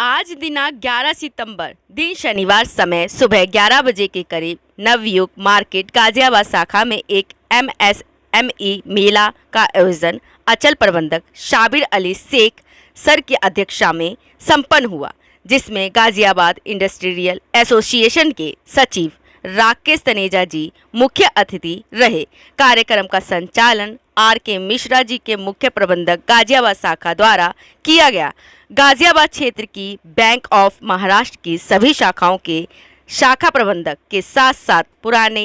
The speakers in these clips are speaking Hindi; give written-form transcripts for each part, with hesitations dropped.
आज दिनांक 11 सितंबर दिन शनिवार समय सुबह 11 बजे के करीब नवयुग मार्केट गाजियाबाद शाखा में एक MSME मेला का आयोजन अचल प्रबंधक शाबिर अली शेख सर की अध्यक्षता में संपन्न हुआ, जिसमें गाजियाबाद इंडस्ट्रियल एसोसिएशन के सचिव राकेश तनेजा जी मुख्य अतिथि रहे। कार्यक्रम का संचालन RK मिश्रा जी के मुख्य प्रबंधक गाजियाबाद शाखा द्वारा किया गया। गाजियाबाद क्षेत्र की बैंक ऑफ महाराष्ट्र की सभी शाखाओं के शाखा प्रबंधक के साथ साथ पुराने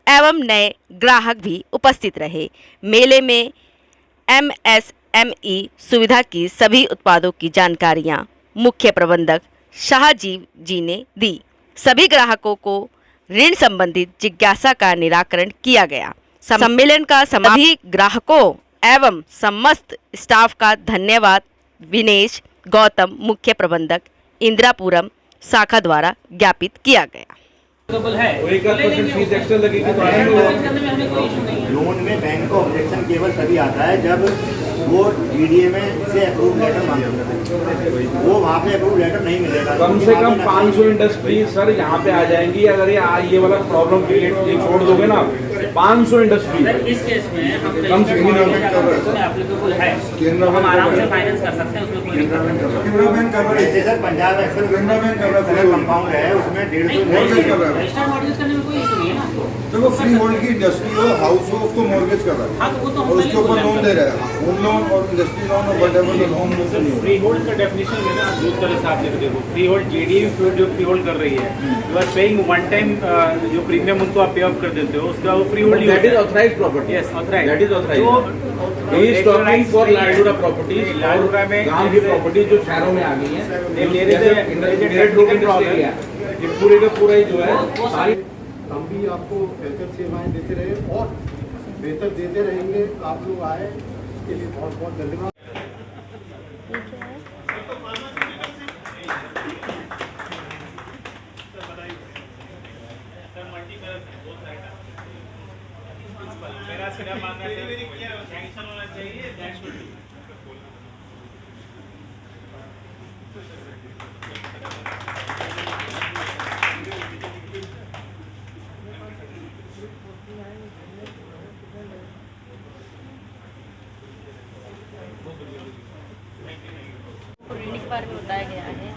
एवं नए ग्राहक भी उपस्थित रहे। मेले में MSME सुविधा की सभी उत्पादों की जानकारियां मुख्य प्रबंधक शाहजीव जी ने दी। सभी ग्राहकों को ऋण संबंधित जिज्ञासा का निराकरण किया गया। सम्मेलन का सभी ग्राहकों एवं समस्त स्टाफ का धन्यवाद विनेश गौतम मुख्य प्रबंधक इंदिरापुरम शाखा द्वारा ज्ञापित किया गया। लोन में बैंक का ऑब्जेक्शन केवल तभी आता है जब वो DDA में से अप्रूव लेटर मांगते हैं, वो वहाँ पे अप्रूव लेटर नहीं मिलेगा। कम से कम 500 इंडस्ट्री सर यहाँ पे आ जाएंगी अगर ये वाला प्रॉब्लम क्रिएट छोड़ दोगे ना। 500 इंडस्ट्री इस केस में हम एप्लीकेबल है, हम आराम से फाइनेंस कर सकते हैं, उसमें कोई जैसे सर पंजाब एक्सेल कंपाउंड है उसमें 150 रजिस्टर्ड मॉडल्स करने में कोई इशू नहीं है ना। तो वो फ्री होल्ड की इंडस्ट्री हो, हाउस हो, उसको मॉर्गेज कर रहा है। हाँ, तो वो तो और उसके ऊपर लोन दे रहा है, होम लोन और इंडस्ट्री लोन और व्हाटएवर द लोन मुझसे नहीं फ्री होल्ड का डेफिनेशन में ना दूसरे तरह से आप देखो, फ्री होल्ड JDA जो फ्री होल्ड कर रही है, you are paying one time जो प्रीमियम उनको आप पे ऑफ कर देते हो, उसका वो free hold that is authorised property. Yes authorised, that is authorised. He is talking for Lal Dora properties, Lal Dora में गांव की प्रॉपर्टीज जो शहरों में आ गई हैं, ये पूरे का पूरा ही जो है सारी हम भी आपको बेहतर सेवाएं देते रहे और बेहतर देते रहेंगे। आप लोग आए इसके लिए बहुत बहुत धन्यवाद। मेरा सिर्फ मानना है सैंक्शन होना चाहिए, दैट शुड बी। ऋण के बारे में बताया गया है,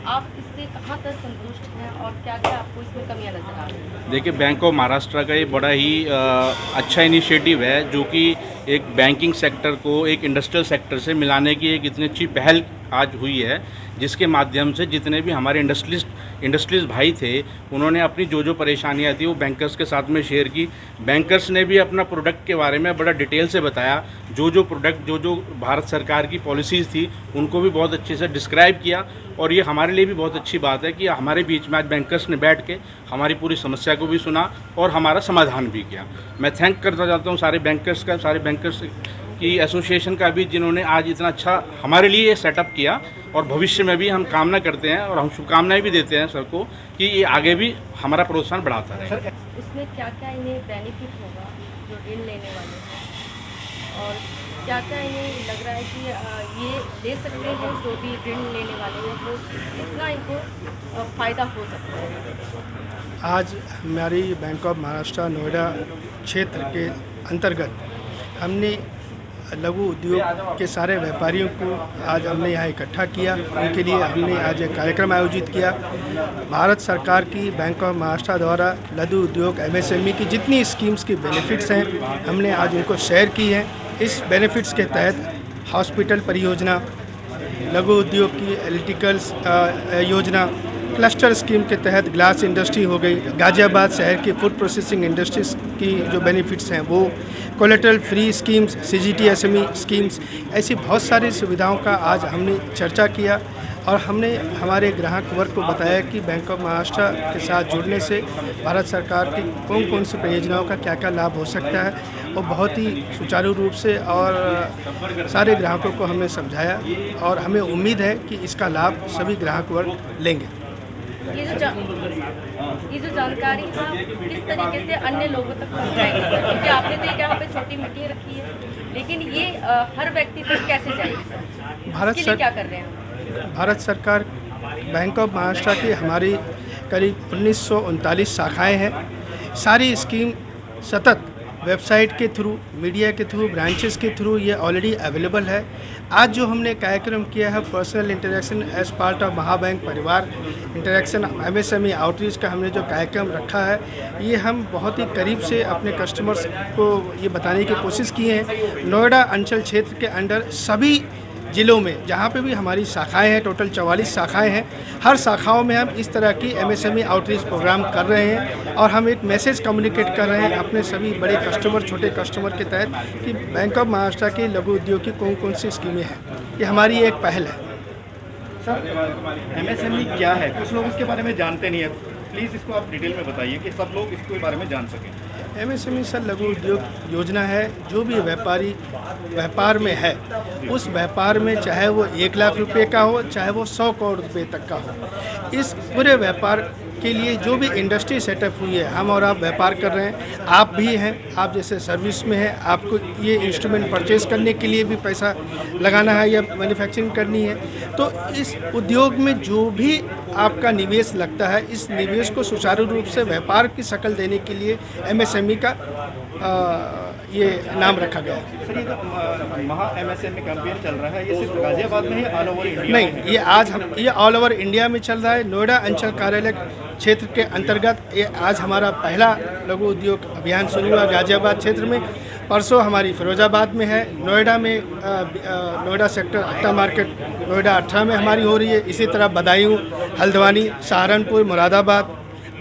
आप इससे कहाँ तक संतुष्ट हैं और क्या क्या आपको इसमें कमियां नजर आ रही हैं? देखिए, बैंक ऑफ महाराष्ट्र का ये बड़ा ही अच्छा इनिशिएटिव है, जो कि एक बैंकिंग सेक्टर को एक इंडस्ट्रियल सेक्टर से मिलाने की एक इतनी अच्छी पहल आज हुई है, जिसके माध्यम से जितने भी हमारे इंडस्ट्रीज भाई थे, उन्होंने अपनी जो परेशानियां थी वो बैंकर्स के साथ में शेयर की। बैंकर्स ने भी अपना प्रोडक्ट के बारे में बड़ा डिटेल से बताया, जो प्रोडक्ट जो भारत सरकार की पॉलिसीज़ थी उनको भी बहुत अच्छे से डिस्क्राइब किया। और ये हमारे लिए भी बहुत अच्छी बात है कि हमारे बीच में आज बैंकर्स ने बैठ के हमारी पूरी समस्या को भी सुना और हमारा समाधान भी किया। मैं थैंक करना चाहता हूँ सारे बैंकर्स का, सारे बैंकर्स की एसोसिएशन का भी, जिन्होंने आज इतना अच्छा हमारे लिए ये सेटअप किया। और भविष्य में भी हम कामना करते हैं और हम शुभकामनाएं भी देते हैं सर को कि ये आगे भी हमारा प्रोत्साहन बढ़ाता रहे। इसमें क्या क्या इन्हें बेनिफिट होगा जो ऋण लेने वाले हैं, और क्या क्या इन्हें लग रहा है कि ये ले सकते हैं, जो भी ऋण लेने वाले हैं वो कितना इनको फ़ायदा हो सकता है? आज हमारी बैंक ऑफ महाराष्ट्र नोएडा क्षेत्र के अंतर्गत हमने लघु उद्योग के सारे व्यापारियों को आज हमने यहाँ इकट्ठा किया। उनके लिए हमने आज एक कार्यक्रम आयोजित किया। भारत सरकार की बैंक ऑफ महाराष्ट्र द्वारा लघु उद्योग MSME की जितनी स्कीम्स की बेनिफिट्स हैं, हमने आज उनको शेयर की हैं। इस बेनिफिट्स के तहत हॉस्पिटल परियोजना, लघु उद्योग की इलेक्ट्रिकल्स योजना, क्लस्टर स्कीम के तहत ग्लास इंडस्ट्री हो गई, गाजियाबाद शहर की फूड प्रोसेसिंग इंडस्ट्रीज़ की जो बेनिफिट्स हैं वो, collateral free schemes, CGT SME schemes, ऐसी बहुत सारी सुविधाओं का आज हमने चर्चा किया। और हमने हमारे ग्राहक वर्ग को बताया कि बैंक ऑफ महाराष्ट्र के साथ जुड़ने से भारत सरकार की कौन कौन सी परियोजनाओं का क्या क्या लाभ हो सकता है, और बहुत ही सुचारू रूप से और सारे ग्राहकों को हमने समझाया। और हमें उम्मीद है कि इसका लाभ सभी ग्राहक वर्ग लेंगे। ये जो जानकारी आप किस तरीके से अन्य लोगों तक पहुँचाएंगे सर? क्योंकि आपने तो यहाँ पे छोटी मीटिंग रखी है, लेकिन ये हर व्यक्ति तक कैसे जाएगी सर? भारत इसके लिए क्या कर रहे हैं? भारत सरकार बैंक ऑफ महाराष्ट्र की हमारी करीब 1939 शाखाएं हैं। सारी स्कीम सतत वेबसाइट के थ्रू, मीडिया के थ्रू, ब्रांचेस के थ्रू ये ऑलरेडी अवेलेबल है। आज जो हमने कार्यक्रम किया है personal interaction as part of Mahabank परिवार इंटरेक्शन MSME आउटरीच का हमने जो कार्यक्रम रखा है, ये हम बहुत ही करीब से अपने कस्टमर्स को ये बताने की कोशिश की है। नोएडा अंचल क्षेत्र के अंडर सभी ज़िलों में जहाँ पे भी हमारी शाखाएं हैं, टोटल 44 शाखाएं हैं, हर शाखाओं में हम इस तरह की MSME आउटरीच प्रोग्राम कर रहे हैं और हम एक मैसेज कम्युनिकेट कर रहे हैं अपने सभी बड़े कस्टमर, छोटे कस्टमर के तहत कि बैंक ऑफ महाराष्ट्र के लघु उद्योग की कौन कौन सी स्कीमें हैं। ये हमारी एक पहल है। सर MSME क्या है? कुछ लोग इसके बारे में जानते नहीं है, प्लीज़ इसको आप डिटेल में बताइए कि सब लोग इसके बारे में जान सकें। MSME सर लघु उद्योग योजना है। जो भी व्यापारी व्यापार में है, उस व्यापार में चाहे वो 1 लाख रुपए का हो, चाहे वो 100 करोड़ रुपए तक का हो, इस पूरे व्यापार के लिए जो भी इंडस्ट्री सेटअप हुई है, हम और आप व्यापार कर रहे हैं, आप भी हैं, आप जैसे सर्विस में हैं, आपको ये इंस्ट्रूमेंट परचेज करने के लिए भी पैसा लगाना है या मैन्युफैक्चरिंग करनी है, तो इस उद्योग में जो भी आपका निवेश लगता है, इस निवेश को सुचारू रूप से व्यापार की शक्ल देने के लिए MSME का ये नाम रखा गया है। सर ये जो महा MSME कैंपेन चल रहा है, ये सिर्फ गाजियाबाद में ही ऑल ओवर इंडिया? नहीं, ये ऑल ओवर इंडिया में चल रहा है। नोएडा अंचल कार्यालय क्षेत्र के अंतर्गत ये आज हमारा पहला लघु उद्योग अभियान शुरू हुआ गाजियाबाद क्षेत्र में। परसों हमारी फिरोजाबाद में है, नोएडा में नोएडा सेक्टर अट्टा मार्केट नोएडा 18 में हमारी हो रही है। इसी तरह बदायूं, हल्द्वानी, सहारनपुर, मुरादाबाद,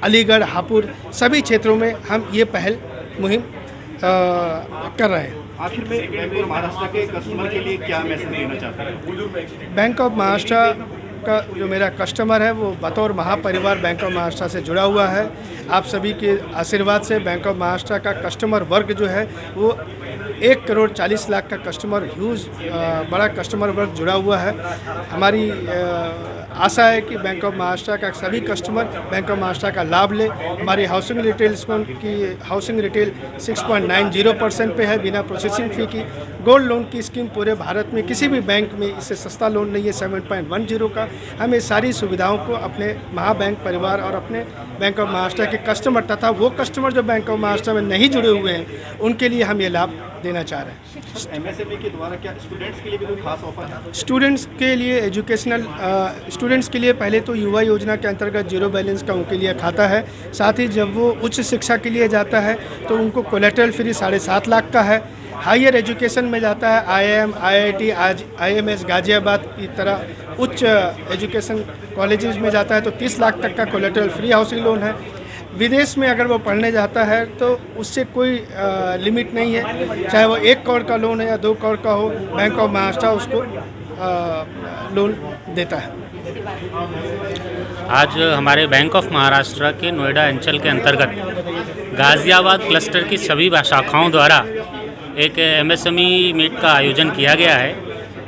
अलीगढ़, हापुड़ सभी क्षेत्रों में हम ये पहल मुहिम कर रहे हैं। आखिर में बैंक ऑफ महाराष्ट्र के कस्टमर के लिए क्या मैसेज देना चाहते हैं? बैंक ऑफ महाराष्ट्र का जो मेरा कस्टमर है वो बतौर महापरिवार बैंक ऑफ महाराष्ट्र से जुड़ा हुआ है। आप सभी के आशीर्वाद से बैंक ऑफ महाराष्ट्र का कस्टमर वर्ग जो है वो 1 करोड़ 40 लाख का कस्टमर ह्यूज बड़ा कस्टमर वर्ग जुड़ा हुआ है। हमारी आशा है कि बैंक ऑफ महाराष्ट्र का सभी कस्टमर बैंक ऑफ महाराष्ट्र का लाभ ले। हमारी हाउसिंग रिटेल की हाउसिंग रिटेल 6.90% पे है बिना प्रोसेसिंग फ़ी की। गोल्ड लोन की स्कीम पूरे भारत में किसी भी बैंक में इससे सस्ता लोन नहीं है 7.10 का। हम ये सारी सुविधाओं को अपने महाबैंक परिवार और अपने बैंक ऑफ महाराष्ट्र के कस्टमर तथा वो कस्टमर जो बैंक ऑफ महाराष्ट्र में नहीं जुड़े हुए हैं उनके लिए हम ये लाभ देना चाह रहे हैं। MSME के द्वारा क्या स्टूडेंट्स के लिए भी कोई खास ऑफर है? स्टूडेंट्स के लिए एजुकेशनल स्टूडेंट्स के लिए पहले तो युवा योजना के अंतर्गत जीरो बैलेंस का उनके लिए खाता है। साथ ही जब वो उच्च शिक्षा के लिए जाता है तो उनको कोलेटरल फ्री 7.5 लाख का है। हायर एजुकेशन में जाता है IIM, IIT, आज IMS गाजियाबाद की तरह उच्च एजुकेशन कॉलेजेस में जाता है तो 30 लाख तक का कोलेटरल फ्री हाउसिंग लोन है। विदेश में अगर वो पढ़ने जाता है तो उससे कोई लिमिट नहीं है, चाहे वो 1 करोड़ का लोन है या 2 करोड़ का हो, बैंक ऑफ महाराष्ट्र उसको लोन देता है। आज हमारे बैंक ऑफ महाराष्ट्र के नोएडा अंचल के अंतर्गत गाजियाबाद क्लस्टर की सभी शाखाओं द्वारा एक MSME मीट का आयोजन किया गया है।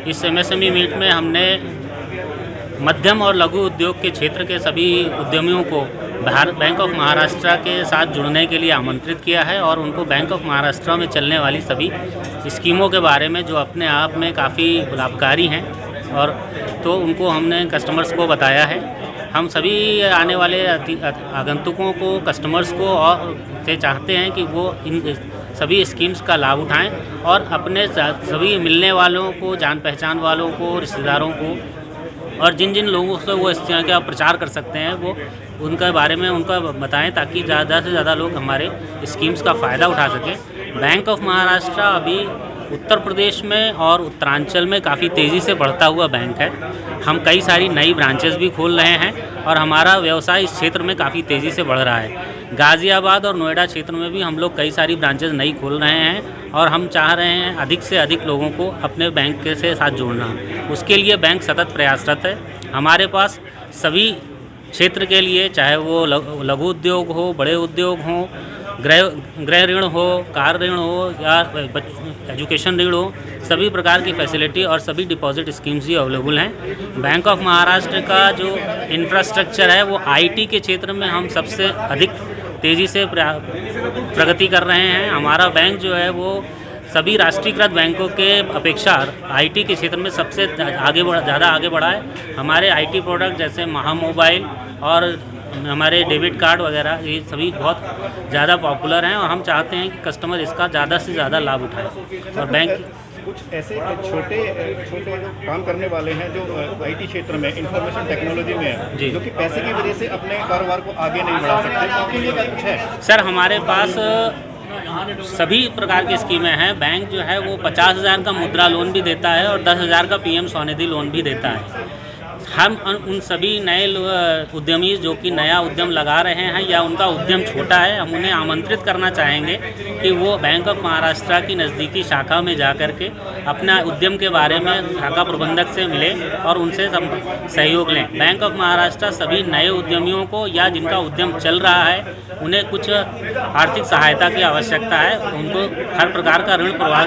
इस MSME मीट में हमने मध्यम और लघु उद्योग के क्षेत्र के सभी उद्यमियों को भारत बैंक ऑफ महाराष्ट्र के साथ जुड़ने के लिए आमंत्रित किया है और उनको बैंक ऑफ महाराष्ट्र में चलने वाली सभी स्कीमों के बारे में जो अपने आप में काफ़ी लाभकारी हैं और तो उनको हमने कस्टमर्स को बताया है। हम सभी आने वाले आगंतुकों को, कस्टमर्स को और से चाहते हैं कि वो इन सभी स्कीम्स का लाभ उठाएं और अपने सभी मिलने वालों को, जान पहचान वालों को, रिश्तेदारों को और जिन जिन लोगों से वो इस तरह का प्रचार कर सकते हैं वो उनके बारे में उनका बताएं ताकि ज़्यादा से ज़्यादा लोग हमारे स्कीम्स का फ़ायदा उठा सकें। बैंक ऑफ महाराष्ट्र अभी उत्तर प्रदेश में और उत्तरांचल में काफ़ी तेज़ी से बढ़ता हुआ बैंक है। हम कई सारी नई ब्रांचेस भी खोल रहे हैं और हमारा व्यवसाय इस क्षेत्र में काफ़ी तेज़ी से बढ़ रहा है। गाज़ियाबाद और नोएडा क्षेत्र में भी हम लोग कई सारी ब्रांचेस नई खोल रहे हैं और हम चाह रहे हैं अधिक से अधिक लोगों को अपने बैंक के साथ जोड़ना। उसके लिए बैंक सतत प्रयासरत है। हमारे पास सभी क्षेत्र के लिए, चाहे वो लघु उद्योग हो, बड़े उद्योग हों, गृह ऋण हो, कार ऋण हो या एजुकेशन ऋण हो, सभी प्रकार की फैसिलिटी और सभी डिपॉजिट स्कीम्स ही अवेलेबल हैं। बैंक ऑफ महाराष्ट्र का जो इंफ्रास्ट्रक्चर है वो IT के क्षेत्र में हम सबसे अधिक तेज़ी से प्रगति कर रहे हैं। हमारा बैंक जो है वो सभी राष्ट्रीयकृत बैंकों के अपेक्षा आईटी के क्षेत्र में सबसे ज़्यादा आगे बढ़ा है। हमारे आईटी प्रोडक्ट जैसे महामोबाइल और हमारे डेबिट कार्ड वगैरह ये सभी बहुत ज़्यादा पॉपुलर हैं और हम चाहते हैं कि कस्टमर इसका ज़्यादा से ज़्यादा लाभ उठाए। और बैंक कुछ ऐसे छोटे छोटे काम करने वाले हैं जो आईटी क्षेत्र में इंफॉर्मेशन टेक्नोलॉजी में है, जी, जो कि पैसे की वजह से अपने कारोबार को आगे नहीं बढ़ा सकते, उनके लिए क्या कुछ है? सर हमारे पास सभी प्रकार की स्कीमें हैं। बैंक जो है वो 50,000 का मुद्रा लोन भी देता है और 10,000 का पीएम स्वनिधि लोन भी देता है। हम उन सभी नए उद्यमी जो कि नया उद्यम लगा रहे हैं या उनका उद्यम छोटा है, हम उन्हें आमंत्रित करना चाहेंगे कि वो बैंक ऑफ महाराष्ट्र की नज़दीकी शाखा में जा कर के अपना उद्यम के बारे में शाखा प्रबंधक से मिले और उनसे सहयोग लें। बैंक ऑफ महाराष्ट्र सभी नए उद्यमियों को या जिनका उद्यम चल रहा है उन्हें कुछ आर्थिक सहायता की आवश्यकता है, उनको हर प्रकार का ऋण प्रवाह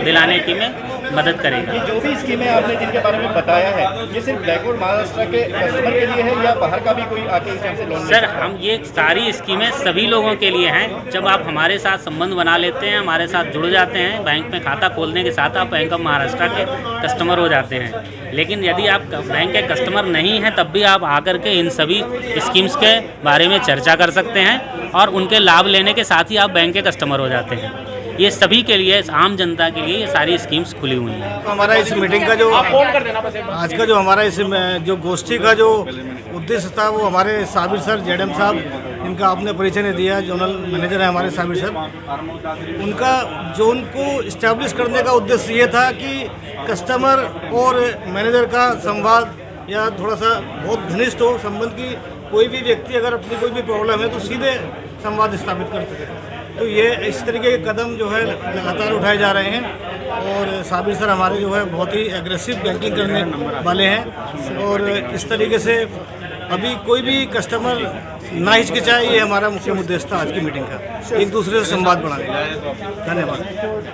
दिलाने की में मदद करेगा। जो भी स्कीमें आपने जिनके बारे में बताया है, ये सिर्फ बैंक ऑफ महाराष्ट्र के कस्टमर के लिए है या बाहर का भी कोई आके इससे लोन? सर हम ये सारी स्कीमें सभी लोगों के लिए हैं। जब आप हमारे साथ संबंध बना लेते हैं, हमारे साथ जुड़ जाते हैं, बैंक में खाता खोलने के साथ आप बैंक ऑफ महाराष्ट्र के कस्टमर हो जाते हैं। लेकिन यदि आप बैंक के कस्टमर नहीं हैं तब भी आप आकर के इन सभी स्कीम्स के बारे में चर्चा कर सकते हैं और उनके लाभ लेने के साथ ही आप बैंक के कस्टमर हो जाते हैं। ये सभी के लिए, आम जनता के लिए ये सारी स्कीम्स खुली हुई हैं। हमारा इस मीटिंग का जो आज का जो हमारा इस जो गोष्ठी का जो उद्देश्य था वो हमारे साबिर सर जेडएम साहब, इनका आपने परिचय नहीं दिया, जोनल मैनेजर है हमारे साबिर सर, उनका जो उनको इस्टेब्लिश करने का उद्देश्य ये था कि कस्टमर और मैनेजर का संवाद या थोड़ा सा बहुत घनिष्ठ हो संबंध की, कोई भी व्यक्ति अगर अपनी कोई भी प्रॉब्लम है तो सीधे संवाद स्थापित कर सके। तो ये इस तरीके के कदम जो है लगातार उठाए जा रहे हैं और साबिर सर हमारे जो है बहुत ही एग्रेसिव बैंकिंग करने वाले हैं और इस तरीके से अभी कोई भी कस्टमर ना हिचकिचाए, ये हमारा मुख्य उद्देश्य था आज की मीटिंग का, एक दूसरे से संवाद बढ़ाने का। धन्यवाद।